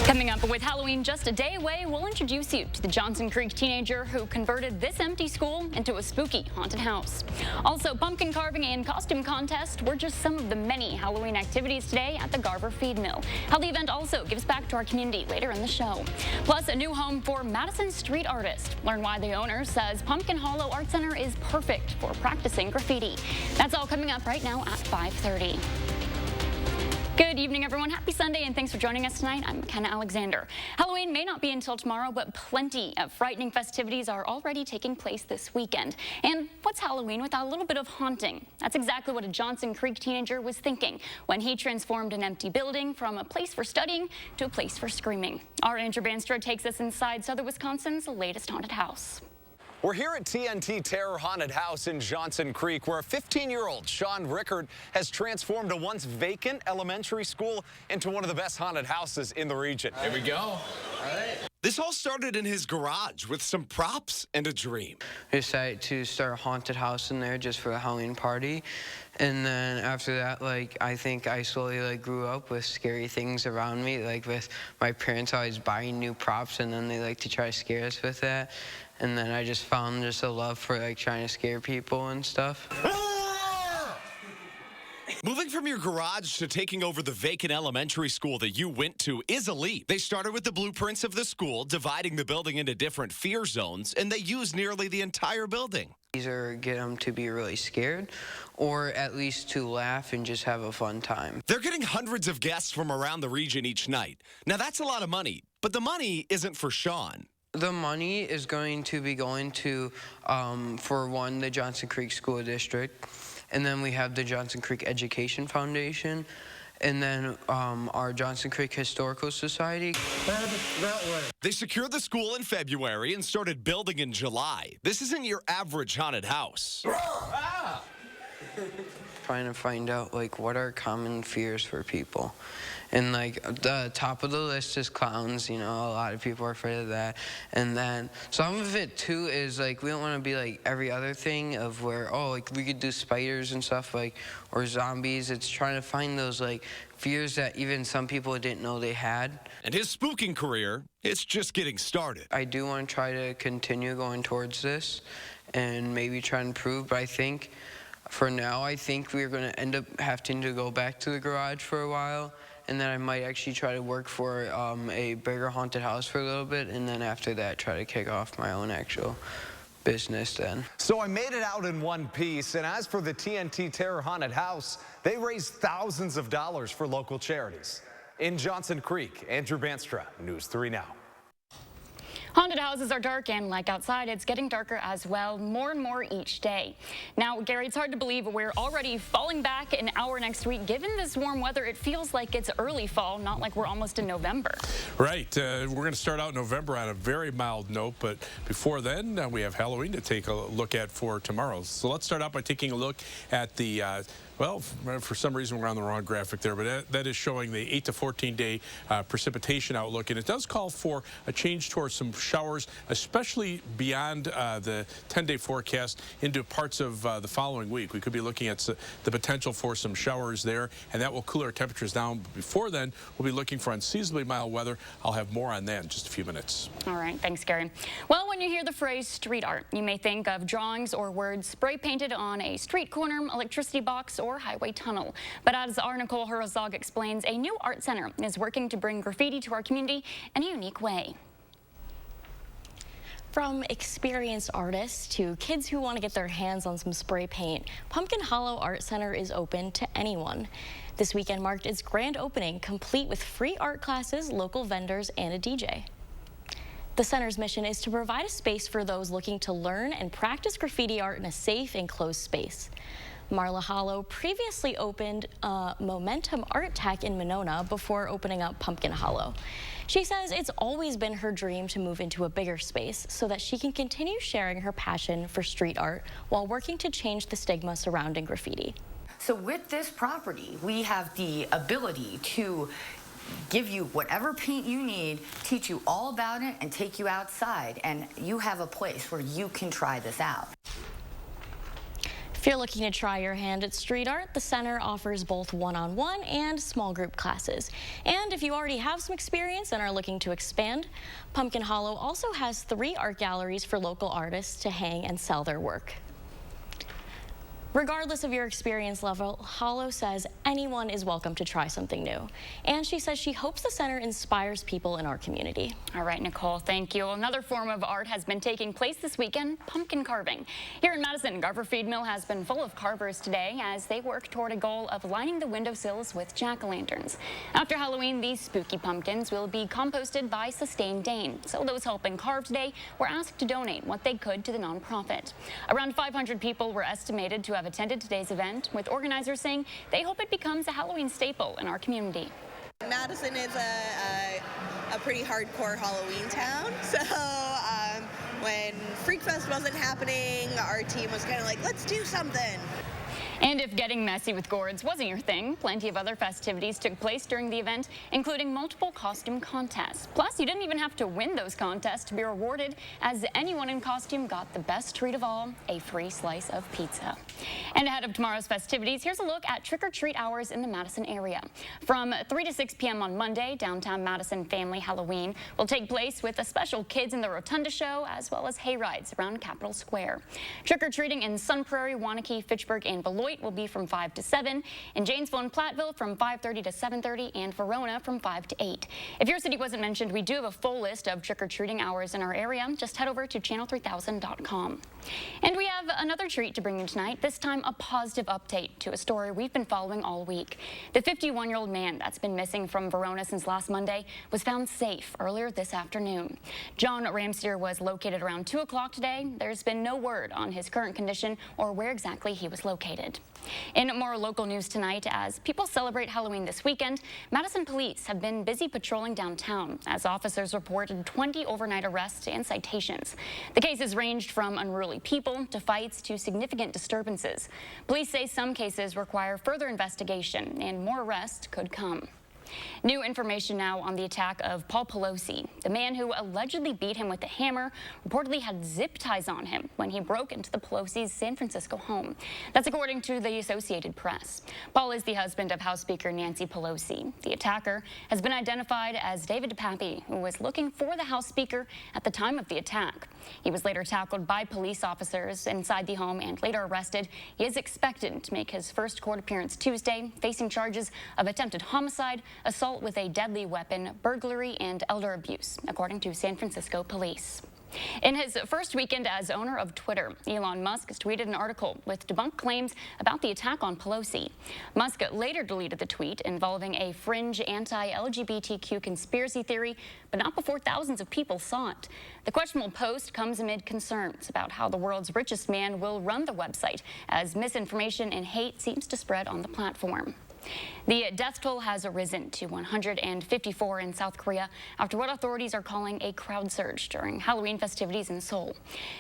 Coming up, with Halloween just a day away, we'll introduce you to the Johnson Creek teenager who converted this empty school into a spooky haunted house. Also, pumpkin carving and costume contest were just some of the many Halloween activities today at the Garver Feed Mill. How the event also gives back to our community later in the show. Plus, a new home for Madison street artist. Learn why the owner says Pumpkin Hollow Art Center is perfect for practicing graffiti. That's all coming up right now at 5:30. Good evening, everyone. Happy Sunday, and thanks for joining us tonight. I'm McKenna Alexander. Halloween may not be until tomorrow, but plenty of frightening festivities are already taking place this weekend. And what's Halloween without a little bit of haunting? That's exactly what a Johnson Creek teenager was thinking when he transformed an empty building from a place for studying to a place for screaming. Our Andrew Banstra takes us inside Southern Wisconsin's latest haunted house. We're here at TNT Terror Haunted House in Johnson Creek, where a 15-year-old Sean Rickard has transformed a once vacant elementary school into one of the best haunted houses in the region. Here we go. All right. This all started in his garage with some props and a dream. We decided to start a haunted house in there just for a Halloween party. And then after that, I think I slowly, grew up with scary things around me. With my parents always buying new props, and then they like to try to scare us with that. And then I just found just a love for, trying to scare people and stuff. Moving from your garage to taking over the vacant elementary school that you went to is a leap. They started with the blueprints of the school, dividing the building into different fear zones, and they used nearly the entire building. Either get them to be really scared or at least to laugh and just have a fun time. They're getting hundreds of guests from around the region each night. Now, that's a lot of money, but the money isn't for Sean. The money is going to be going to, for one, the Johnson Creek School District, and then we have the Johnson Creek Education Foundation, and then our Johnson Creek Historical Society. They secured the school in February and started building in July. This isn't your average haunted house. Trying to find out, what are common fears for people. And, the top of the list is clowns. A lot of people are afraid of that. And then some of it, too, is, we don't want to be like every other thing of where, we could do spiders and stuff, or zombies. It's trying to find those, fears that even some people didn't know they had. And his spooking career, it's just getting started. I do want to try to continue going towards this and maybe try and improve, but I think for now, I think we're going to end up having to go back to the garage for a while, and then I might actually try to work for a bigger haunted house for a little bit, and then after that, try to kick off my own actual business then. So I made it out in one piece, and as for the TNT Terror Haunted House, they raised thousands of dollars for local charities. In Johnson Creek, Andrew Banstra, News 3 Now. Haunted houses are dark, and like outside, it's getting darker as well, more and more each day. Now, Gary, it's hard to believe we're already falling back an hour next week. Given this warm weather, it feels like it's early fall, not like we're almost in November. Right. We're going to start out November on a very mild note, but before then, we have Halloween to take a look at for tomorrow. So let's start out by taking a look at the well, for some reason we're on the wrong graphic there, but that is showing the 8 to 14-day precipitation outlook, and it does call for a change towards some showers, especially beyond the 10-day forecast into parts of the following week. We could be looking at the potential for some showers there, and that will cool our temperatures down. But before then, we'll be looking for unseasonably mild weather. I'll have more on that in just a few minutes. All right, thanks, Gary. Well, when you hear the phrase street art, you may think of drawings or words spray painted on a street corner, electricity box, or highway tunnel. But as our Nicole Herzog explains, a new art center is working to bring graffiti to our community in a unique way. From experienced artists to kids who want to get their hands on some spray paint, Pumpkin Hollow Art Center is open to anyone. This weekend marked its grand opening, complete with free art classes, local vendors, and a DJ. The center's mission is to provide a space for those looking to learn and practice graffiti art in a safe, enclosed space. Marla Hollow previously opened Momentum Art Tech in Monona before opening up Pumpkin Hollow. She says it's always been her dream to move into a bigger space so that she can continue sharing her passion for street art while working to change the stigma surrounding graffiti. So with this property, we have the ability to give you whatever paint you need, teach you all about it, and take you outside, and you have a place where you can try this out. If you're looking to try your hand at street art, the center offers both one-on-one and small group classes. And if you already have some experience and are looking to expand, Pumpkin Hollow also has 3 art galleries for local artists to hang and sell their work. Regardless of your experience level, Hollow says anyone is welcome to try something new. And she says she hopes the center inspires people in our community. All right, Nicole, thank you. Another form of art has been taking place this weekend, pumpkin carving. Here in Madison, Garver Feed Mill has been full of carvers today as they work toward a goal of lining the windowsills with jack-o'-lanterns. After Halloween, these spooky pumpkins will be composted by Sustain Dane. So those helping carve today were asked to donate what they could to the nonprofit. Around 500 people were estimated to have attended today's event, with organizers saying they hope it becomes a Halloween staple in our community. Madison is a pretty hardcore Halloween town, so when Freak Fest wasn't happening, our team was kind of like, let's do something. And if getting messy with gourds wasn't your thing, plenty of other festivities took place during the event, including multiple costume contests. Plus, you didn't even have to win those contests to be rewarded, as anyone in costume got the best treat of all, a free slice of pizza. And ahead of tomorrow's festivities, here's a look at trick-or-treat hours in the Madison area. From 3 to 6 p.m. on Monday, downtown Madison Family Halloween will take place with a special Kids in the Rotunda show, as well as hay rides around Capitol Square. Trick-or-treating in Sun Prairie, Waunakee, Fitchburg, and Beloit will be from 5 to 7, in Janesville and Platteville from 5:30 to 7:30, and Verona from 5 to 8. If your city wasn't mentioned, we do have a full list of trick-or-treating hours in our area. Just head over to channel3000.com. And we have another treat to bring you tonight, this time a positive update to a story we've been following all week. The 51-year-old man that's been missing from Verona since last Monday was found safe earlier this afternoon. John Ramseer was located around 2 o'clock today. There's been no word on his current condition or where exactly he was located. In more local news tonight, as people celebrate Halloween this weekend, Madison police have been busy patrolling downtown as officers reported 20 overnight arrests and citations. The cases ranged from unruly people to fights to significant disturbances. Police say some cases require further investigation and more arrests could come. New information now on the attack of Paul Pelosi. The man who allegedly beat him with a hammer reportedly had zip ties on him when he broke into the Pelosi's San Francisco home. That's according to the Associated Press. Paul is the husband of House Speaker Nancy Pelosi. The attacker has been identified as David DePappy, who was looking for the House Speaker at the time of the attack. He was later tackled by police officers inside the home and later arrested. He is expected to make his first court appearance Tuesday, facing charges of attempted homicide, assault with a deadly weapon, burglary, and elder abuse, according to San Francisco police. In his first weekend as owner of Twitter, Elon Musk has tweeted an article with debunked claims about the attack on Pelosi. Musk later deleted the tweet involving a fringe anti-LGBTQ conspiracy theory, but not before thousands of people saw it. The questionable post comes amid concerns about how the world's richest man will run the website, as misinformation and hate seems to spread on the platform. The death toll has risen to 154 in South Korea after what authorities are calling a crowd surge during Halloween festivities in Seoul.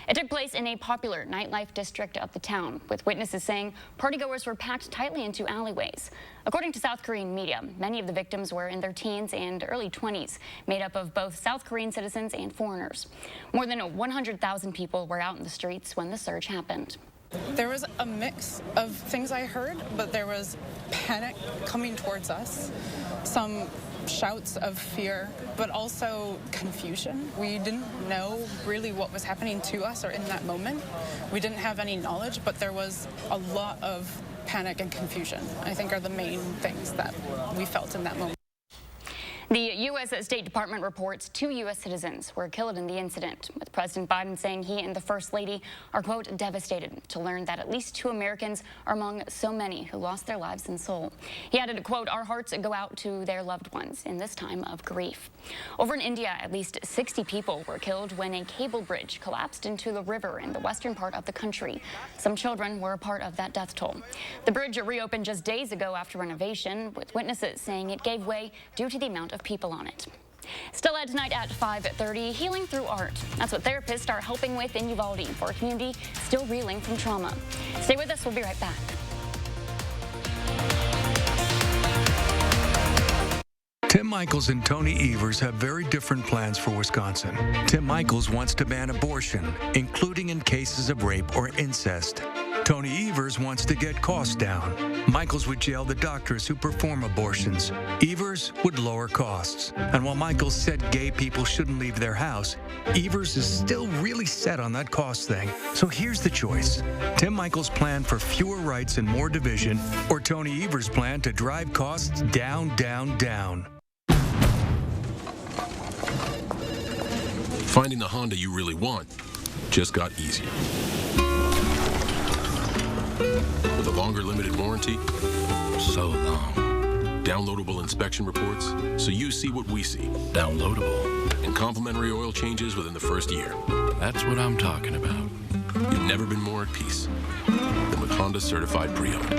It took place in a popular nightlife district of the town, with witnesses saying partygoers were packed tightly into alleyways. According to South Korean media, many of the victims were in their teens and early 20s, made up of both South Korean citizens and foreigners. More than 100,000 people were out in the streets when the surge happened. There was a mix of things I heard, but there was panic coming towards us, some shouts of fear, but also confusion. We didn't know really what was happening to us or in that moment. We didn't have any knowledge, but there was a lot of panic and confusion, I think, are the main things that we felt in that moment. The U.S. State Department reports 2 U.S. citizens were killed in the incident, with President Biden saying he and the First Lady are, quote, devastated to learn that at least 2 Americans are among so many who lost their lives in Seoul. He added, quote, our hearts go out to their loved ones in this time of grief. Over in India, at least 60 people were killed when a cable bridge collapsed into the river in the western part of the country. Some children were a part of that death toll. The bridge reopened just days ago after renovation, with witnesses saying it gave way due to the amount of people on it. Still ahead tonight at 5:30, healing through art. That's what therapists are helping with in Uvalde for a community still reeling from trauma. Stay with us, we'll be right back. Tim Michaels and Tony Evers have very different plans for Wisconsin. Tim Michaels wants to ban abortion, including in cases of rape or incest. Tony Evers wants to get costs down. Michaels would jail the doctors who perform abortions. Evers would lower costs. And while Michaels said gay people shouldn't leave their house, Evers is still really set on that cost thing. So here's the choice. Tim Michaels' plan for fewer rights and more division, or Tony Evers' plan to drive costs down, down, down. Finding the Honda you really want just got easier. With a longer limited warranty, so long. Downloadable inspection reports, so you see what we see. Downloadable. And complimentary oil changes within the first year. That's what I'm talking about. You've never been more at peace than with Honda Certified Pre-Owned.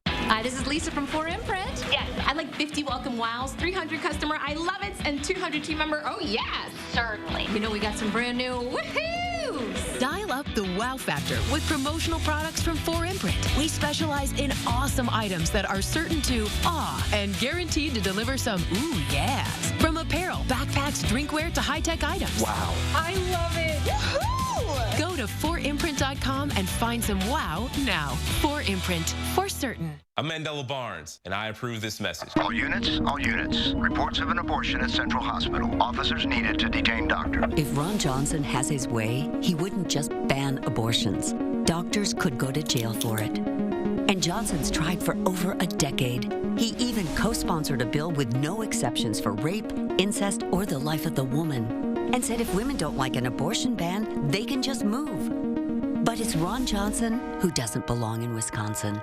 Hi, this is Lisa from 4Imprint. Yes. I'd like 50 welcome wows, 300 customer I love it, and 200 team member oh yes. Certainly. You know we got some brand new woohoos. Dial up the wow factor with promotional products from 4Imprint. We specialize in awesome items that are certain to awe and guaranteed to deliver some ooh yes. From apparel, backpacks, drinkware to high-tech items. Wow. I love it. Woohoo! Go to 4imprint.com and find some wow now. 4Imprint, for certain. I'm Mandela Barnes, and I approve this message. All units, all units. Reports of an abortion at Central Hospital. Officers needed to detain doctor. If Ron Johnson has his way, he wouldn't just ban abortions. Doctors could go to jail for it. And Johnson's tried for over a decade. He even co-sponsored a bill with no exceptions for rape, incest, or the life of the woman. And said if women don't like an abortion ban, they can just move. But it's Ron Johnson who doesn't belong in Wisconsin.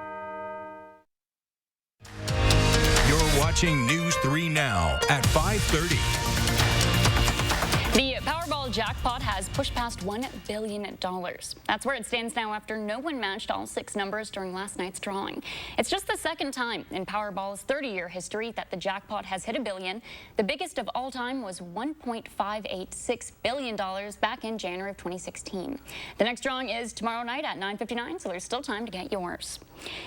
You're watching News 3 Now at 5:30. The Powerball jackpot has pushed past $1 billion. That's where it stands now after no one matched all 6 numbers during last night's drawing. It's just the second time in Powerball's 30-year history that the jackpot has hit $1 billion. The biggest of all time was $1.586 billion back in January of 2016. The next drawing is tomorrow night at 9:59, so there's still time to get yours.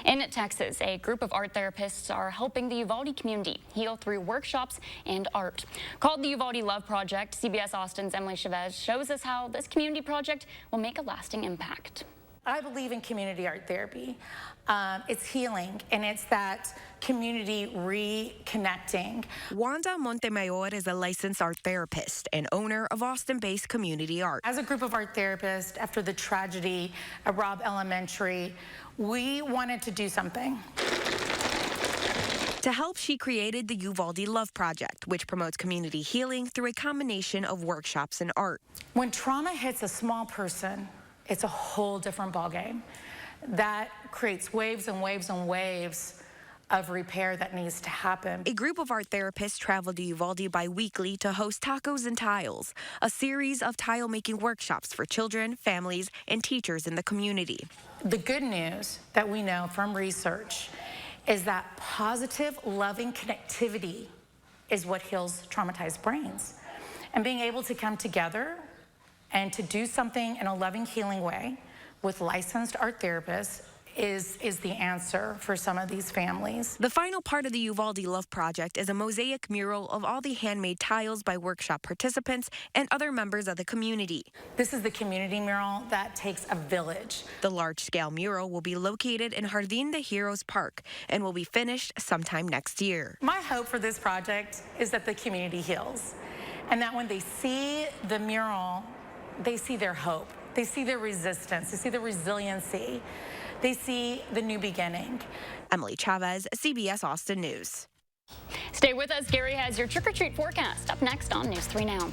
In Texas, a group of art therapists are helping the Uvalde community heal through workshops and art. Called the Uvalde Love Project, CBS Austin's Emily Chavez shows us how this community project will make a lasting impact. I believe in community art therapy. It's healing, and it's that community reconnecting. Wanda Montemayor is a licensed art therapist and owner of Austin-based Community Art. As a group of art therapists, after the tragedy at Robb Elementary, we wanted to do something. To help, she created the Uvalde Love Project, which promotes community healing through a combination of workshops and art. When trauma hits a small person, it's a whole different ballgame. That creates waves and waves and waves of repair that needs to happen. A group of art therapists travel to Uvalde bi-weekly to host Tacos and Tiles, a series of tile-making workshops for children, families, and teachers in the community. The good news that we know from research is that positive, loving connectivity is what heals traumatized brains. And being able to come together and to do something in a loving, healing way with licensed art therapists is the answer for some of these families. The final part of the Uvalde Love Project is a mosaic mural of all the handmade tiles by workshop participants and other members of the community. This is the community mural that takes a village. The large-scale mural will be located in Jardín de Heroes Park and will be finished sometime next year. My hope for this project is that the community heals, and that when they see the mural, they see their hope, they see their resistance, they see the resiliency. They see the new beginning. Emily Chavez, CBS Austin News. Stay with us. Gary has your trick-or-treat forecast up next on News 3 Now.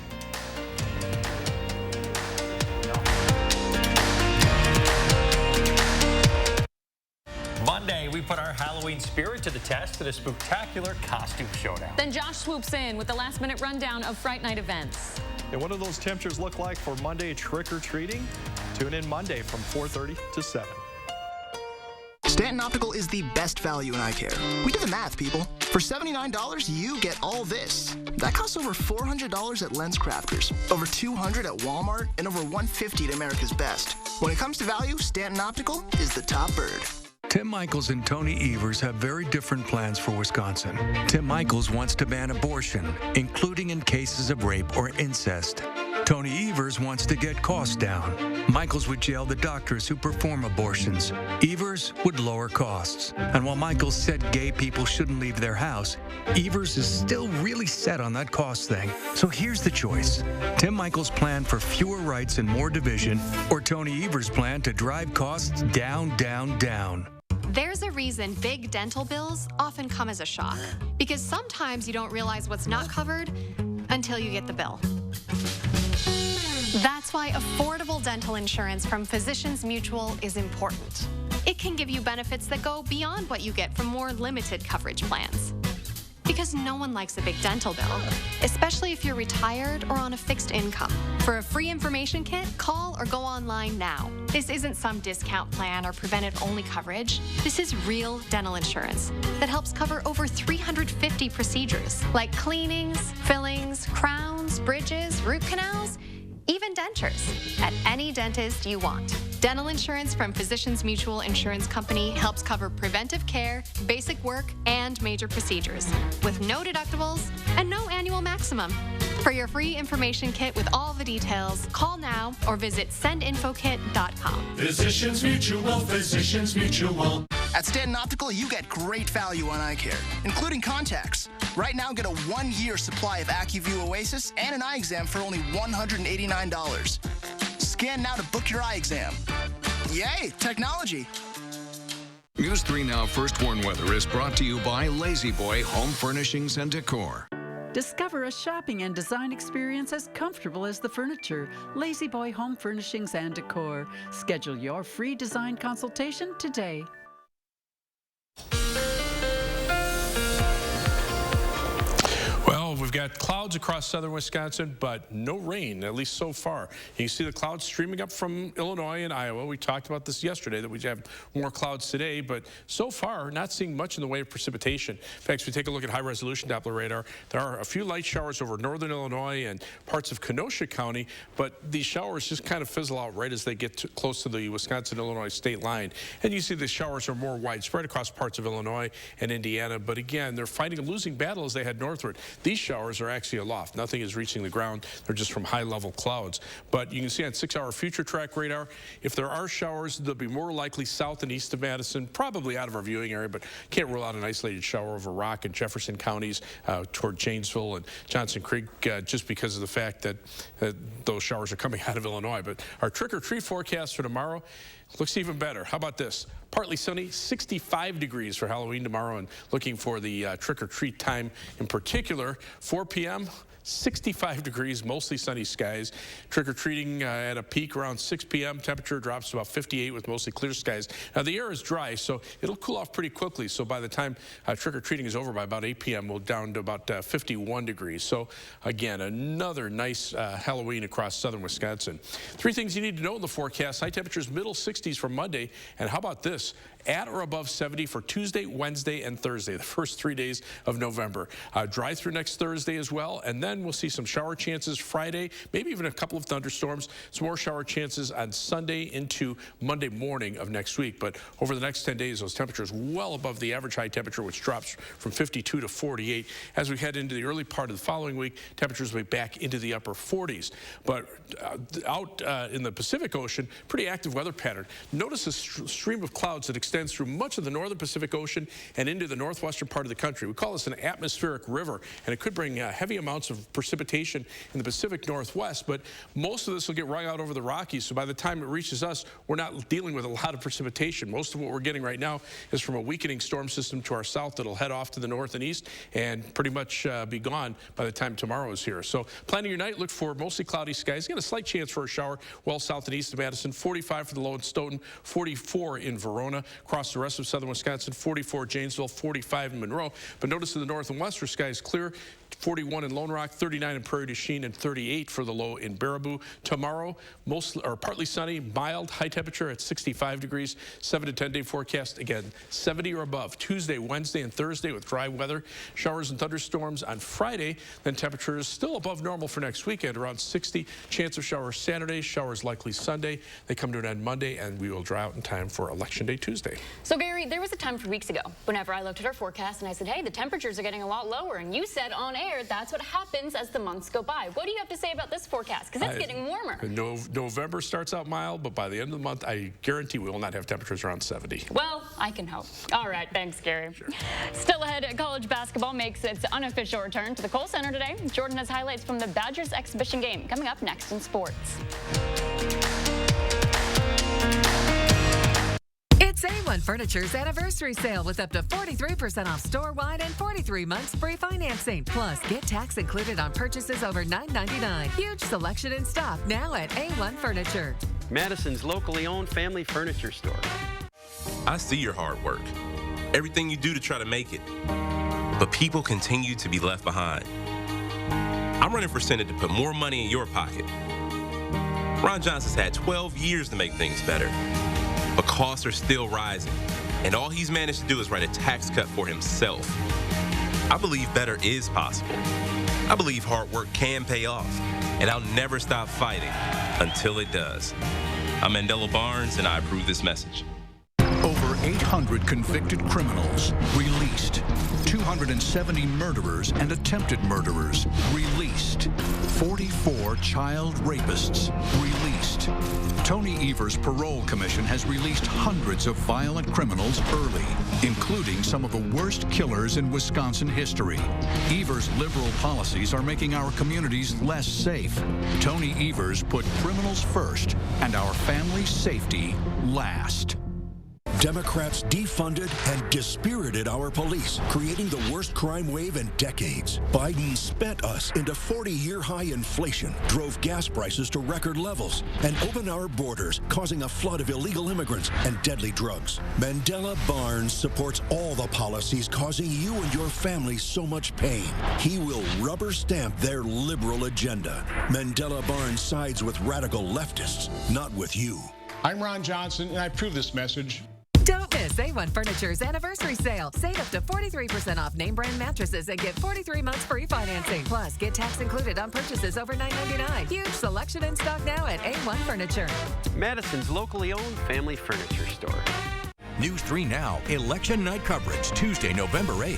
Monday, we put our Halloween spirit to the test at a spectacular costume showdown. Then Josh swoops in with the last-minute rundown of Fright Night events. And what do those temperatures look like for Monday trick-or-treating? Tune in Monday from 4:30 to 7. Stanton Optical is the best value in eye care. We did the math, people. For $79, you get all this. That costs over $400 at Lens Crafters, over $200 at Walmart, and over $150 at America's Best. When it comes to value, Stanton Optical is the top bird. Tim Michaels and Tony Evers have very different plans for Wisconsin. Tim Michaels wants to ban abortion, including in cases of rape or incest. Tony Evers wants to get costs down. Michaels would jail the doctors who perform abortions. Evers would lower costs. And while Michaels said gay people shouldn't leave their house, Evers is still really set on that cost thing. So here's the choice. Tim Michaels' plan for fewer rights and more division, or Tony Evers' plan to drive costs down, down, down. There's a reason big dental bills often come as a shock, because sometimes you don't realize what's not covered until you get the bill. That's why affordable dental insurance from Physicians Mutual is important. It can give you benefits that go beyond what you get from more limited coverage plans. Because no one likes a big dental bill, especially if you're retired or on a fixed income. For a free information kit, call or go online now. This isn't some discount plan or preventive-only coverage. This is real dental insurance that helps cover over 350 procedures, like cleanings, fillings, crowns, bridges, root canals, even dentures, at any dentist you want. Dental insurance from Physicians Mutual Insurance Company helps cover preventive care, basic work, and major procedures, with no deductibles and no annual maximum. For your free information kit with all the details, call now or visit sendinfokit.com. Physicians Mutual, Physicians Mutual. At Stanton Optical, you get great value on eye care, including contacts. Right now, get a 1-year supply of AccuView Oasis and an eye exam for only $189. Scan now to book your eye exam. Yay, technology. News 3 Now First Warn Weather is brought to you by Lazy Boy Home Furnishings and Decor. Discover a shopping and design experience as comfortable as the furniture. Lazy Boy Home Furnishings and Decor. Schedule your free design consultation today. Well, we've got clouds across southern Wisconsin, but no rain, at least so far. You can see the clouds streaming up from Illinois and Iowa. We talked about this yesterday, that we have more clouds today, but so far, not seeing much in the way of precipitation. In fact, if we take a look at high-resolution Doppler radar, there are a few light showers over northern Illinois and parts of Kenosha County, but these showers just kind of fizzle out right as they get close to the Wisconsin-Illinois state line. And you see the showers are more widespread across parts of Illinois and Indiana, but again, they're fighting a losing battle as they head northward. These showers are actually aloft. Nothing is reaching the ground. They're just from high-level clouds. But you can see on 6-hour future track radar, if there are showers, they'll be more likely south and east of Madison, probably out of our viewing area, but can't rule out an isolated shower over Rock and Jefferson counties toward Janesville and Johnson Creek just because of the fact that those showers are coming out of Illinois. But our trick-or-treat forecast for tomorrow looks even better. How about this? Partly sunny, 65 degrees for Halloween tomorrow, and looking for the trick-or-treat time in particular, 4 p.m., 65 degrees, mostly sunny skies. Trick-or-treating at a peak around 6 p.m. Temperature drops to about 58 with mostly clear skies. Now, the air is dry, so it'll cool off pretty quickly. So by the time trick-or-treating is over by about 8 p.m., we'll down to about 51 degrees. So, again, another nice Halloween across southern Wisconsin. 3 things you need to know in the forecast. High temperatures, middle 60s for Monday. And how about this? At or above 70 for Tuesday, Wednesday, and Thursday, the first 3 days of November. Dry through next Thursday as well, and then we'll see some shower chances Friday, maybe even a couple of thunderstorms, some more shower chances on Sunday into Monday morning of next week. But over the next 10 days, those temperatures well above the average high temperature, which drops from 52 to 48. As we head into the early part of the following week, temperatures will be back into the upper 40s. But out in the Pacific Ocean, pretty active weather pattern. Notice a stream of clouds that extends through much of the northern Pacific Ocean and into the northwestern part of the country. We call this an atmospheric river, and it could bring heavy amounts of precipitation in the Pacific Northwest, but most of this will get wrung out over the Rockies, so by the time it reaches us, we're not dealing with a lot of precipitation. Most of what we're getting right now is from a weakening storm system to our south that'll head off to the north and east and pretty much be gone by the time tomorrow is here. So planning your night, look for mostly cloudy skies. Again, a slight chance for a shower well south and east of Madison. 45 for the low in Stoughton, 44 in Verona. Across the rest of southern Wisconsin, 44 Janesville, 45 in Monroe. But notice in the north and west, our skies clear. 41 in Lone Rock, 39 in Prairie du Chien, and 38 for the low in Baraboo. Tomorrow, mostly or partly sunny, mild, high temperature at 65 degrees. 7 to 10 day forecast, again, 70 or above. Tuesday, Wednesday, and Thursday with dry weather. Showers and thunderstorms on Friday. Then temperatures still above normal for next weekend, around 60. Chance of showers Saturday, showers likely Sunday. They come to an end Monday, and we will dry out in time for Election Day Tuesday. So, Gary, there was a time 4 weeks ago whenever I looked at our forecast and I said, hey, the temperatures are getting a lot lower, and you said on air there, that's what happens as the months go by. What do you have to say about this forecast? Because it's getting warmer. November starts out mild, but by the end of the month, I guarantee we will not have temperatures around 70. Well, I can hope. All right, thanks, Gary. Sure. Still ahead, college basketball makes its unofficial return to the Kohl Center today. Jordan has highlights from the Badgers exhibition game coming up next in sports. It's A1 Furniture's anniversary sale with up to 43% off store-wide and 43 months free financing. Plus, get tax included on purchases over $9.99. Huge selection in stock now at A1 Furniture. Madison's locally owned family furniture store. I see your hard work, everything you do to try to make it. But people continue to be left behind. I'm running for Senate to put more money in your pocket. Ron Johnson's had 12 years to make things better. But costs are still rising, and all he's managed to do is write a tax cut for himself. I believe better is possible. I believe hard work can pay off, and I'll never stop fighting until it does. I'm Mandela Barnes, and I approve this message. Over 800 convicted criminals released. 270 murderers and attempted murderers released. 44 child rapists released. Tony Evers' parole commission has released hundreds of violent criminals early, including some of the worst killers in Wisconsin history. Evers' liberal policies are making our communities less safe. Tony Evers put criminals first and our family's safety last. Democrats defunded and dispirited our police, creating the worst crime wave in decades. Biden spent us into 40-year high inflation, drove gas prices to record levels, and opened our borders, causing a flood of illegal immigrants and deadly drugs. Mandela Barnes supports all the policies causing you and your family so much pain. He will rubber stamp their liberal agenda. Mandela Barnes sides with radical leftists, not with you. I'm Ron Johnson, and I approve this message. Don't miss A1 Furniture's anniversary sale. Save up to 43% off name brand mattresses and get 43 months free financing. Plus, get tax included on purchases over $9.99. Huge selection in stock now at A1 Furniture. Madison's locally owned family furniture store. News 3 Now, election night coverage, Tuesday, November 8th.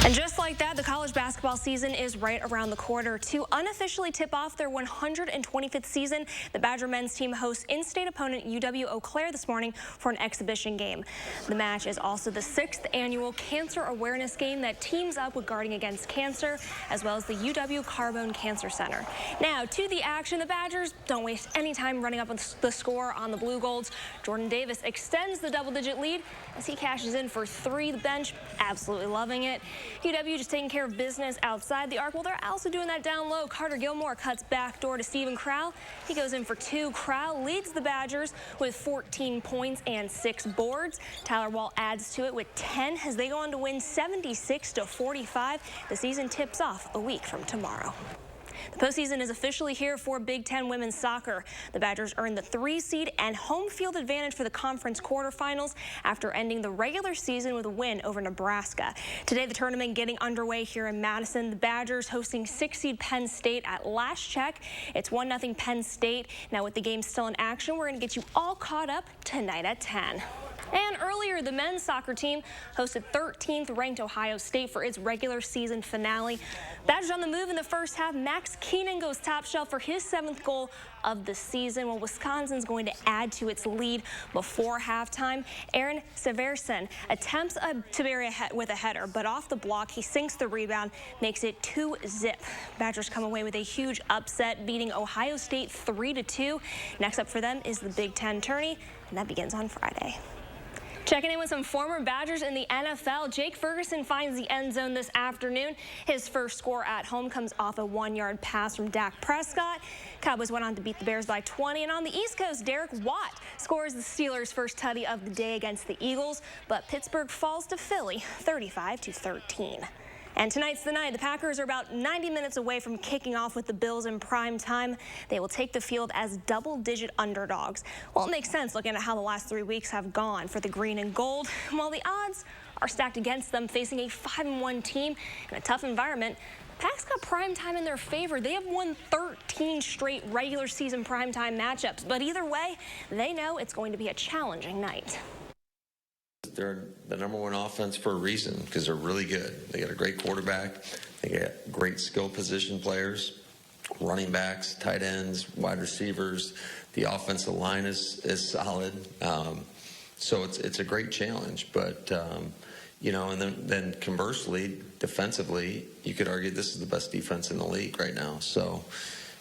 And just like that, the college basketball season is right around the corner. To unofficially tip off their 125th season, the Badger men's team hosts in-state opponent UW-Eau Claire this morning for an exhibition game. The match is also the 6th annual cancer awareness game that teams up with Guarding Against Cancer, as well as the UW Carbone Cancer Center. Now, to the action, the Badgers don't waste any time running up the score on the Blue Golds. Jordan Davis extends the double-digit lead as he cashes in for 3. The bench absolutely loving it. UW just taking care of business outside the arc. Well, they're also doing that down low. Carter Gilmore cuts back door to Steven Crowell. He goes in for 2. Crowell leads the Badgers with 14 points and 6 boards. Tyler Wall adds to it with 10 as they go on to win 76-45. The season tips off a week from tomorrow. The postseason is officially here for Big Ten women's soccer. The Badgers earned the 3 seed and home field advantage for the conference quarterfinals after ending the regular season with a win over Nebraska. Today, the tournament getting underway here in Madison. The Badgers hosting 6 seed Penn State at last check. It's 1-0 Penn State. Now, with the game still in action, we're going to get you all caught up tonight at 10. And earlier, the men's soccer team hosted 13th ranked Ohio State for its regular season finale. Badgers on the move in the first half. Max Keenan goes top shelf for his 7th goal of the season. Well, Wisconsin's going to add to its lead before halftime. Aaron Severson attempts to bury with a header, but off the block, he sinks the rebound, makes it 2-0. Badgers come away with a huge upset, beating Ohio State 3-2. Next up for them is the Big Ten tourney, and that begins on Friday. Checking in with some former Badgers in the NFL, Jake Ferguson finds the end zone this afternoon. His first score at home comes off a 1-yard pass from Dak Prescott. Cowboys went on to beat the Bears by 20. And on the East Coast, Derek Watt scores the Steelers' first tutty of the day against the Eagles. But Pittsburgh falls to Philly 35-13. And tonight's the night. The Packers are about 90 minutes away from kicking off with the Bills in prime time. They will take the field as double-digit underdogs. Well, it makes sense looking at how the last 3 weeks have gone for the green and gold. While the odds are stacked against them, facing a 5-1 team in a tough environment, Packs got prime time in their favor. They have won 13 straight regular season primetime matchups. But either way, they know it's going to be a challenging night. they're the #1 offense for a reason, because they're really good. They got a great quarterback. They got great skill position players, running backs, tight ends, wide receivers. The offensive line is solid. So it's a great challenge. But, you know, and then conversely, defensively, you could argue this is the best defense in the league right now. So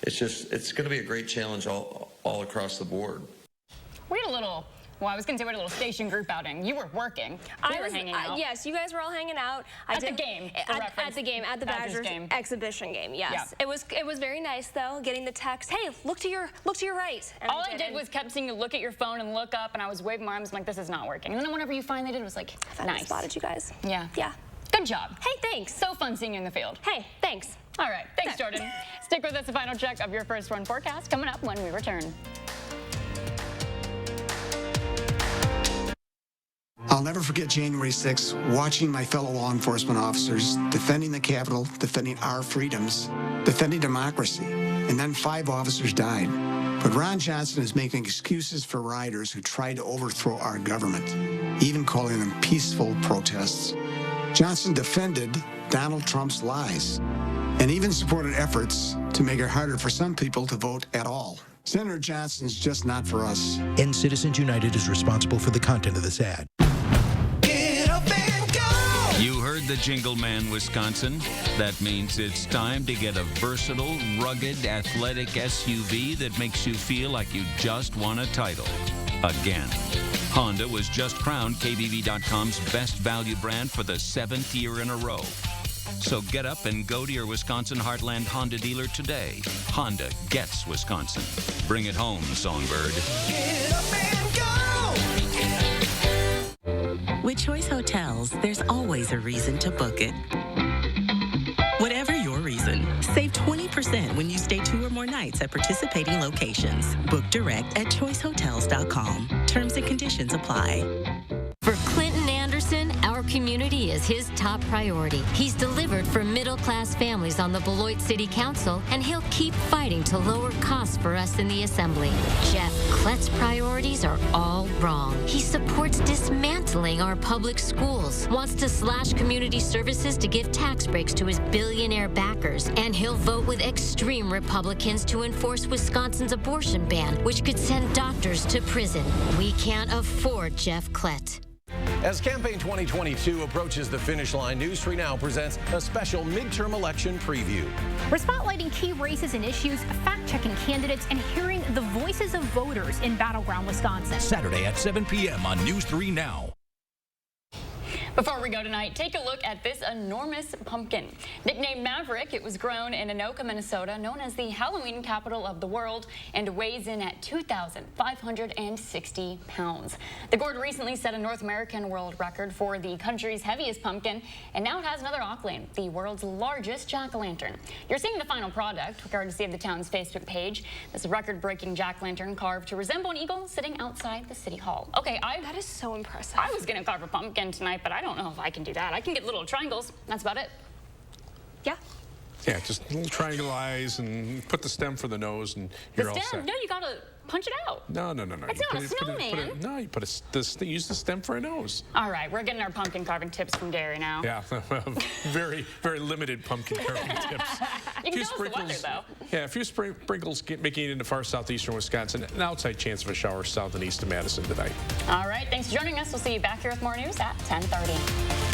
it's going to be a great challenge all across the board. We had a little... Well, I was going to say we had a little station group outing. You were working. We were hanging out. Yes, you guys were all hanging out. At the game. At the game, at the Badgers exhibition game. Yes, yeah. It was very nice though. Getting the text, hey, look to your right. And all I did was kept seeing you look at your phone and look up, and I was waving my arms like, this is not working. And then whenever you finally did, it was like, nice. I spotted you guys. Yeah. Yeah. Good job. Hey, thanks. So fun seeing you in the field. Hey, thanks. All right, thanks, Jordan. Stick with us. A final check of your first one forecast coming up when we return. I'll never forget January 6th, watching my fellow law enforcement officers defending the Capitol, defending our freedoms, defending democracy, and then 5 officers died. But Ron Johnson is making excuses for rioters who tried to overthrow our government, even calling them peaceful protests. Johnson defended Donald Trump's lies and even supported efforts to make it harder for some people to vote at all. Senator Johnson's just not for us. And Citizens United is responsible for the content of this ad. You heard the Jingle Man, Wisconsin. That means it's time to get a versatile, rugged, athletic SUV that makes you feel like you just won a title. Again. Honda was just crowned KBB.com's best value brand for the 7th year in a row. So get up and go to your Wisconsin Heartland Honda dealer today. Honda gets Wisconsin. Bring it home, Songbird. Get up and go! With Choice Hotels, there's always a reason to book it. Whatever your reason, save 20% when you stay 2 or more nights at participating locations. Book direct at choicehotels.com. Terms and conditions apply. For Clinton Anderson, our community is his top priority. He's delivered for middle-class families on the Beloit City Council, and he'll keep fighting to lower costs for us in the Assembly. Jeff Klett's priorities are all wrong. He supports dismantling our public schools, wants to slash community services to give tax breaks to his billionaire backers, and he'll vote with extreme Republicans to enforce Wisconsin's abortion ban, which could send doctors to prison. We can't afford Jeff Klett. As Campaign 2022 approaches the finish line, News 3 Now presents a special midterm election preview. We're spotlighting key races and issues, fact-checking candidates, and hearing the voices of voters in battleground Wisconsin. Saturday at 7 p.m. on News 3 Now. Before we go tonight, take a look at this enormous pumpkin. Nicknamed Maverick, it was grown in Anoka, Minnesota, known as the Halloween capital of the world, and weighs in at 2,560 pounds. The gourd recently set a North American world record for the country's heaviest pumpkin, and now it has another accolade, the world's largest jack-o'-lantern. You're seeing the final product, courtesy of the town's Facebook page. This record-breaking jack-lantern carved to resemble an eagle sitting outside the city hall. Okay, that is so impressive. I was going to carve a pumpkin tonight, but I don't know if I can do that. I can get little triangles. That's about it. Yeah. Yeah, just little triangle eyes and put the stem for the nose, and you're all set. No, you gotta punch it out. No. It's not a snowman. You use the stem for a nose. All right, we're getting our pumpkin carving tips from Gary now. Yeah, very, very limited pumpkin carving tips. You can tell us the weather, though. Yeah, a few sprinkles making it into far southeastern Wisconsin. An outside chance of a shower south and east of Madison tonight. All right, thanks for joining us. We'll see you back here with more news at 10:30.